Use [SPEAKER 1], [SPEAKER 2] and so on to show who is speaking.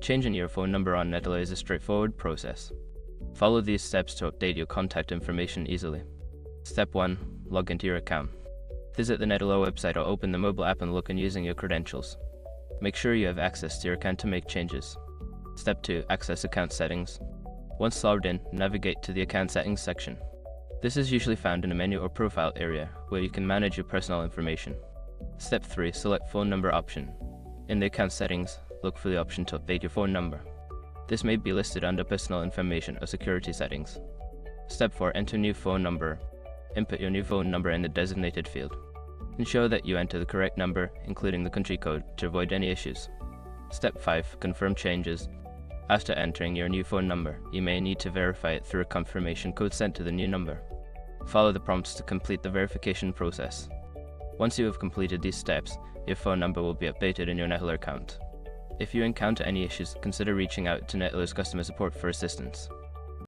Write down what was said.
[SPEAKER 1] Changing your phone number on Neteller is a straightforward process. Follow these steps to update your contact information easily. Step 1. Log into your account. Visit the Neteller website or open the mobile app and log in using your credentials. Make sure you have access to your account to make changes. Step 2. Access account settings. Once logged in, navigate to the account settings section. This is usually found in a menu or profile area where you can manage your personal information. Step 3. Select phone number option. In the account settings, look for the option to update your phone number. This may be listed under personal information or security settings. Step 4. Enter new phone number. Input your new phone number in the designated field. Ensure that you enter the correct number, including the country code, to avoid any issues. Step 5. Confirm changes. After entering your new phone number, you may need to verify it through a confirmation code sent to the new number. Follow the prompts to complete the verification process. Once you have completed these steps, your phone number will be updated in your Neteller account. If you encounter any issues, consider reaching out to Neteller's customer support for assistance.